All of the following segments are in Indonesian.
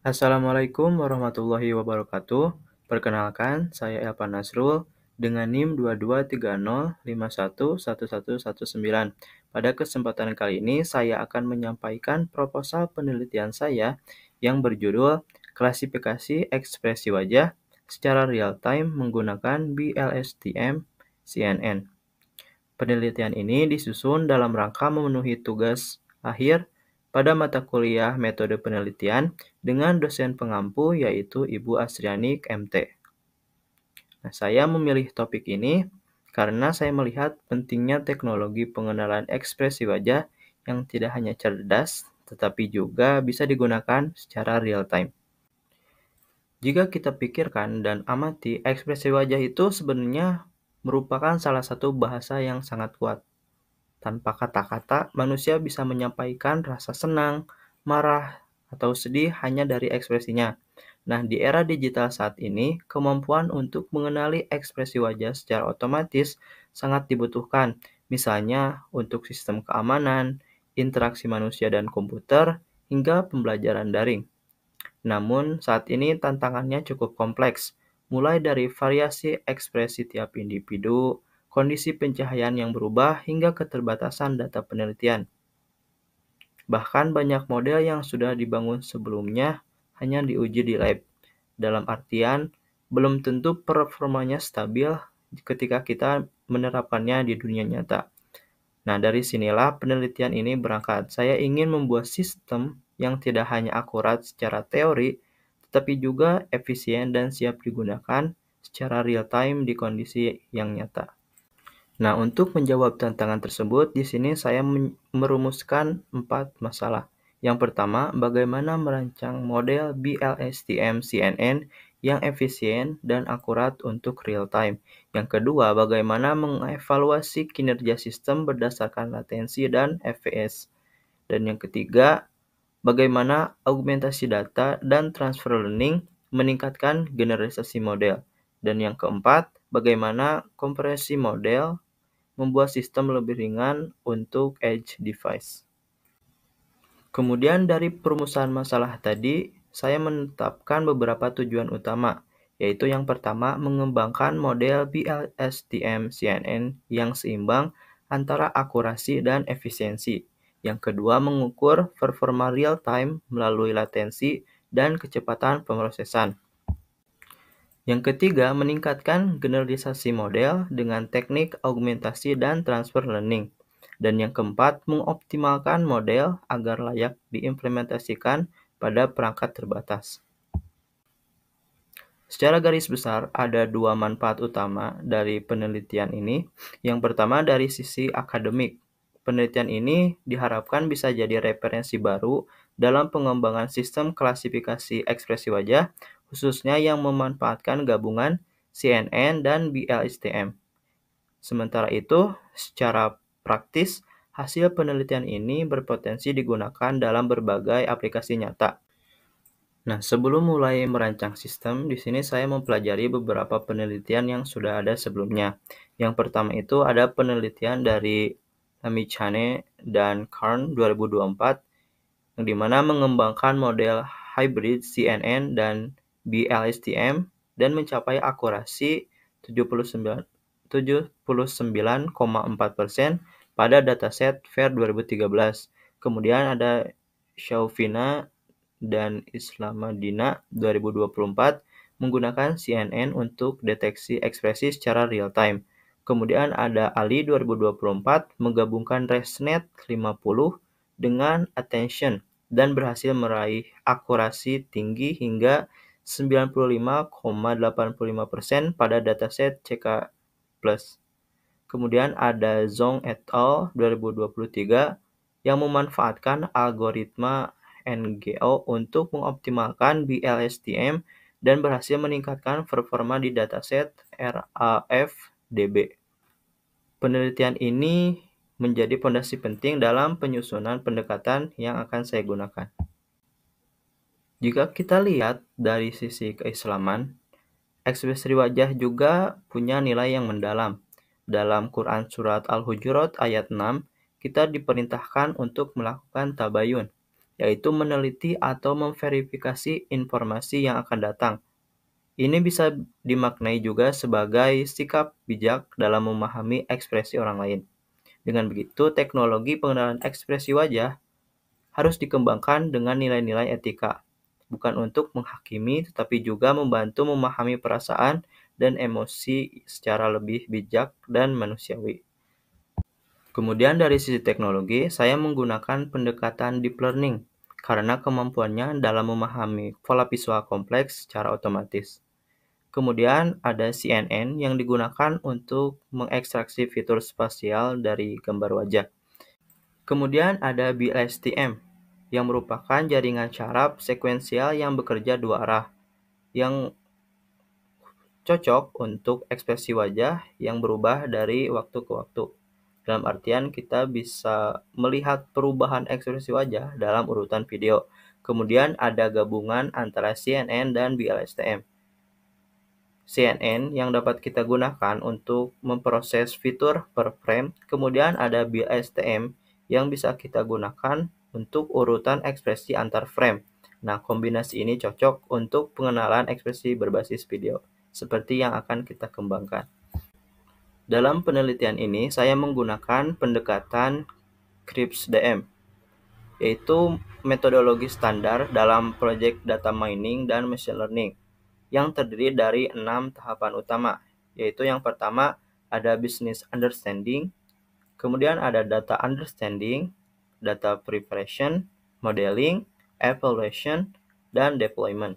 Assalamualaikum warahmatullahi wabarakatuh. Perkenalkan, saya Elvan Nasrul dengan NIM 2230511119. Pada kesempatan kali ini, saya akan menyampaikan proposal penelitian saya yang berjudul Klasifikasi Ekspresi Wajah secara Real-Time menggunakan BLSTM CNN. Penelitian ini disusun dalam rangka memenuhi tugas akhir pada mata kuliah metode penelitian dengan dosen pengampu yaitu Ibu Asriani MT. Nah, saya memilih topik ini karena saya melihat pentingnya teknologi pengenalan ekspresi wajah yang tidak hanya cerdas, tetapi juga bisa digunakan secara real time. Jika kita pikirkan dan amati, ekspresi wajah itu sebenarnya merupakan salah satu bahasa yang sangat kuat. Tanpa kata-kata, manusia bisa menyampaikan rasa senang, marah, atau sedih hanya dari ekspresinya. Nah, di era digital saat ini, kemampuan untuk mengenali ekspresi wajah secara otomatis sangat dibutuhkan. Misalnya, untuk sistem keamanan, interaksi manusia dan komputer, hingga pembelajaran daring. Namun, saat ini tantangannya cukup kompleks, mulai dari variasi ekspresi tiap individu, kondisi pencahayaan yang berubah, hingga keterbatasan data penelitian. Bahkan banyak model yang sudah dibangun sebelumnya hanya diuji di lab. Dalam artian, belum tentu performanya stabil ketika kita menerapkannya di dunia nyata. Nah, dari sinilah penelitian ini berangkat. Saya ingin membuat sistem yang tidak hanya akurat secara teori, tetapi juga efisien dan siap digunakan secara real-time di kondisi yang nyata. Nah, untuk menjawab tantangan tersebut, di sini saya merumuskan 4 masalah. Yang pertama, bagaimana merancang model BLSTM CNN yang efisien dan akurat untuk real time. Yang kedua, bagaimana mengevaluasi kinerja sistem berdasarkan latensi dan FPS. Dan yang ketiga, bagaimana augmentasi data dan transfer learning meningkatkan generalisasi model. Dan yang keempat, bagaimana kompresi model membuat sistem lebih ringan untuk edge device. Kemudian dari perumusan masalah tadi, saya menetapkan beberapa tujuan utama, yaitu yang pertama mengembangkan model BLSTM CNN yang seimbang antara akurasi dan efisiensi. Yang kedua mengukur performa real time melalui latensi dan kecepatan pemrosesan. Yang ketiga, meningkatkan generalisasi model dengan teknik augmentasi dan transfer learning. Dan yang keempat, mengoptimalkan model agar layak diimplementasikan pada perangkat terbatas. Secara garis besar, ada dua manfaat utama dari penelitian ini. Yang pertama dari sisi akademik. Penelitian ini diharapkan bisa jadi referensi baru dalam pengembangan sistem klasifikasi ekspresi wajah, khususnya yang memanfaatkan gabungan CNN dan BLSTM. Sementara itu, secara praktis, hasil penelitian ini berpotensi digunakan dalam berbagai aplikasi nyata. Nah, sebelum mulai merancang sistem, di sini saya mempelajari beberapa penelitian yang sudah ada sebelumnya. Yang pertama itu ada penelitian dari Amichane dan Karn 2024, yang dimana mengembangkan model hybrid CNN dan BLSTM dan mencapai akurasi 79,4% pada dataset VER 2013. Kemudian ada Shaufina dan Islamadina 2024 menggunakan CNN untuk deteksi ekspresi secara real time. Kemudian ada Ali 2024 menggabungkan ResNet 50 dengan Attention dan berhasil meraih akurasi tinggi hingga 95,85% pada dataset CK+. Kemudian ada Zhong et al. 2023 yang memanfaatkan algoritma NGO untuk mengoptimalkan BLSTM dan berhasil meningkatkan performa di dataset RAFDB. Penelitian ini menjadi fondasi penting dalam penyusunan pendekatan yang akan saya gunakan. Jika kita lihat dari sisi keislaman, ekspresi wajah juga punya nilai yang mendalam. Dalam Quran Surat Al-Hujurat ayat 6, kita diperintahkan untuk melakukan tabayun, yaitu meneliti atau memverifikasi informasi yang akan datang. Ini bisa dimaknai juga sebagai sikap bijak dalam memahami ekspresi orang lain. Dengan begitu, teknologi pengenalan ekspresi wajah harus dikembangkan dengan nilai-nilai etika, bukan untuk menghakimi, tetapi juga membantu memahami perasaan dan emosi secara lebih bijak dan manusiawi. Kemudian dari sisi teknologi, saya menggunakan pendekatan deep learning karena kemampuannya dalam memahami pola visual kompleks secara otomatis. Kemudian ada CNN yang digunakan untuk mengekstraksi fitur spasial dari gambar wajah. Kemudian ada BLSTM yang merupakan jaringan syaraf sekuensial yang bekerja dua arah, yang cocok untuk ekspresi wajah yang berubah dari waktu ke waktu. Dalam artian kita bisa melihat perubahan ekspresi wajah dalam urutan video. Kemudian ada gabungan antara CNN dan BLSTM. CNN yang dapat kita gunakan untuk memproses fitur per frame, kemudian ada BLSTM yang bisa kita gunakan untuk urutan ekspresi antar frame. Nah, kombinasi ini cocok untuk pengenalan ekspresi berbasis video, seperti yang akan kita kembangkan. Dalam penelitian ini, saya menggunakan pendekatan CRISP-DM, yaitu metodologi standar dalam proyek data mining dan machine learning, yang terdiri dari 6 tahapan utama, yaitu yang pertama ada business understanding, kemudian ada data understanding, data preparation, modeling, evaluation, dan deployment.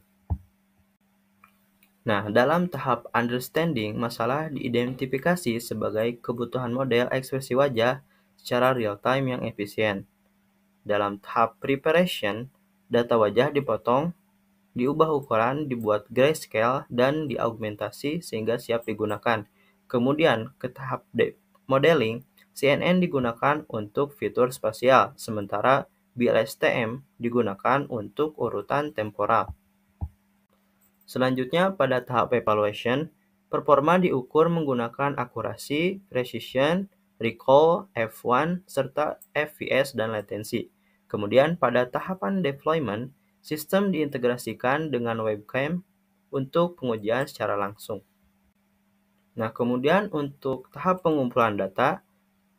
Nah, dalam tahap understanding, masalah diidentifikasi sebagai kebutuhan model ekspresi wajah secara real-time yang efisien. Dalam tahap preparation, data wajah dipotong, diubah ukuran, dibuat grayscale, dan diaugmentasi sehingga siap digunakan. Kemudian, ke tahap modeling, CNN digunakan untuk fitur spasial, sementara BLSTM digunakan untuk urutan temporal. Selanjutnya, pada tahap evaluation, performa diukur menggunakan akurasi, precision, recall, F1, serta FPS dan latensi. Kemudian, pada tahapan deployment, sistem diintegrasikan dengan webcam untuk pengujian secara langsung. Nah, kemudian untuk tahap pengumpulan data,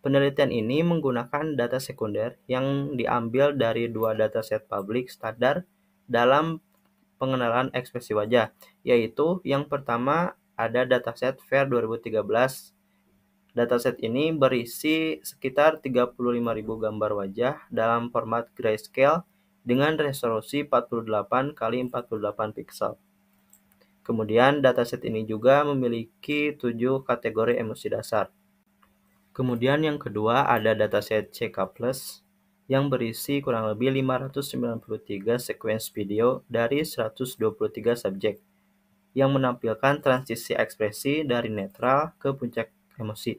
penelitian ini menggunakan data sekunder yang diambil dari dua dataset publik standar dalam pengenalan ekspresi wajah, yaitu yang pertama ada dataset FAIR 2013. Dataset ini berisi sekitar 35.000 gambar wajah dalam format grayscale dengan resolusi 48 kali 48 pixel. Kemudian dataset ini juga memiliki 7 kategori emosi dasar. Kemudian yang kedua ada dataset CK+, yang berisi kurang lebih 593 sequence video dari 123 subjek, yang menampilkan transisi ekspresi dari netral ke puncak emosi.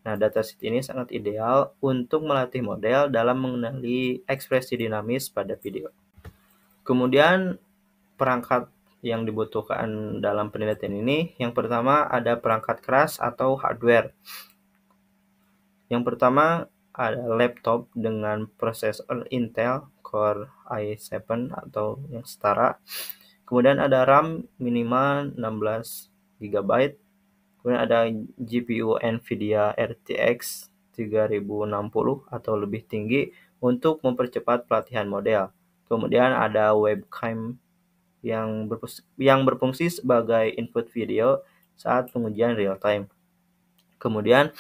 Nah, dataset ini sangat ideal untuk melatih model dalam mengenali ekspresi dinamis pada video. Kemudian perangkat yang dibutuhkan dalam penelitian ini, yang pertama ada perangkat keras atau hardware. Yang pertama ada laptop dengan prosesor Intel Core i7 atau yang setara. Kemudian ada RAM minimal 16 GB. Kemudian ada GPU Nvidia RTX 3060 atau lebih tinggi untuk mempercepat pelatihan model. Kemudian ada webcam yang berfungsi sebagai input video saat pengujian real time. Kemudian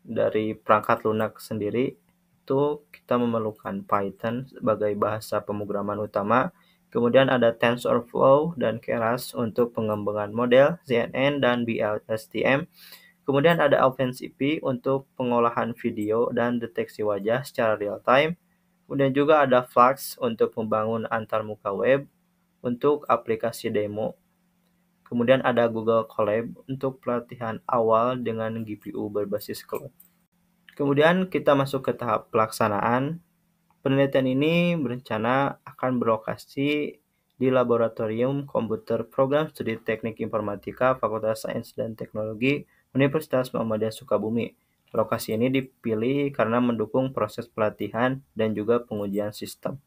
dari perangkat lunak sendiri itu kita memerlukan Python sebagai bahasa pemrograman utama. Kemudian ada TensorFlow dan Keras untuk pengembangan model CNN dan BLSTM. Kemudian ada OpenCV untuk pengolahan video dan deteksi wajah secara real time. Kemudian juga ada Flux untuk membangun antarmuka web untuk aplikasi demo. Kemudian ada Google Colab untuk pelatihan awal dengan GPU berbasis cloud. Kemudian kita masuk ke tahap pelaksanaan. Penelitian ini berencana akan berlokasi di Laboratorium Komputer Program Studi Teknik Informatika Fakultas Sains dan Teknologi Universitas Muhammadiyah Sukabumi. Lokasi ini dipilih karena mendukung proses pelatihan dan juga pengujian sistem.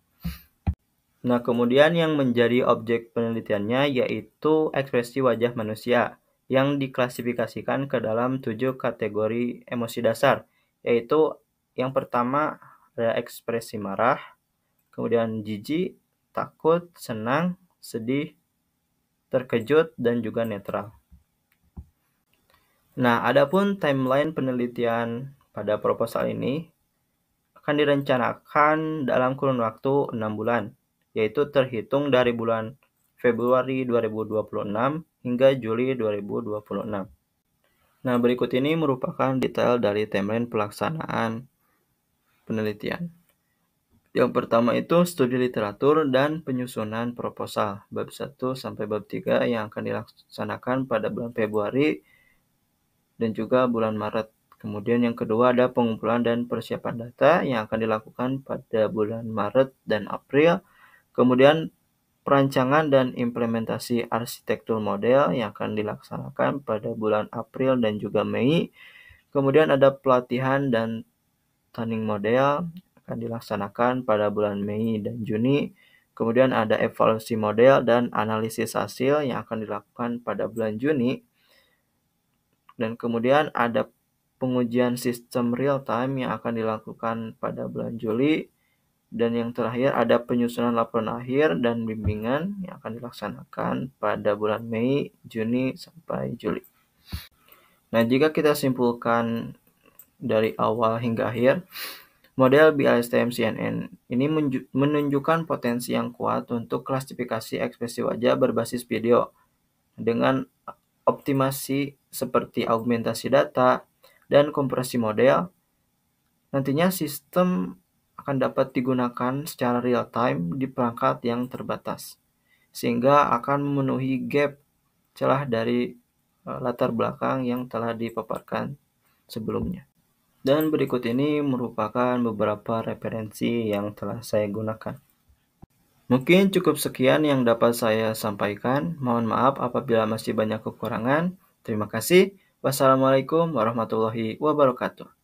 Nah, kemudian yang menjadi objek penelitiannya yaitu ekspresi wajah manusia yang diklasifikasikan ke dalam 7 kategori emosi dasar, yaitu yang pertama ada ekspresi marah, kemudian jijik, takut, senang, sedih, terkejut, dan juga netral. Nah, adapun timeline penelitian pada proposal ini akan direncanakan dalam kurun waktu 6 bulan, yaitu terhitung dari bulan Februari 2026 hingga Juli 2026. Nah, berikut ini merupakan detail dari timeline pelaksanaan penelitian. Yang pertama itu studi literatur dan penyusunan proposal, bab 1 sampai bab 3 yang akan dilaksanakan pada bulan Februari dan juga bulan Maret. Kemudian yang kedua ada pengumpulan dan persiapan data yang akan dilakukan pada bulan Maret dan April. Kemudian perancangan dan implementasi arsitektur model yang akan dilaksanakan pada bulan April dan juga Mei. Kemudian ada pelatihan dan training model akan dilaksanakan pada bulan Mei dan Juni. Kemudian ada evaluasi model dan analisis hasil yang akan dilakukan pada bulan Juni. Dan kemudian ada pengujian sistem real time yang akan dilakukan pada bulan Juli. Dan yang terakhir ada penyusunan laporan akhir dan bimbingan yang akan dilaksanakan pada bulan Mei, Juni, sampai Juli. Nah, jika kita simpulkan dari awal hingga akhir, model BLSTM-CNN ini menunjukkan potensi yang kuat untuk klasifikasi ekspresi wajah berbasis video dengan optimasi seperti augmentasi data dan kompresi model. Nantinya sistem akan dapat digunakan secara real time di perangkat yang terbatas, sehingga akan memenuhi gap celah dari latar belakang yang telah dipaparkan sebelumnya. Dan berikut ini merupakan beberapa referensi yang telah saya gunakan. Mungkin cukup sekian yang dapat saya sampaikan. Mohon maaf apabila masih banyak kekurangan. Terima kasih. Wassalamualaikum warahmatullahi wabarakatuh.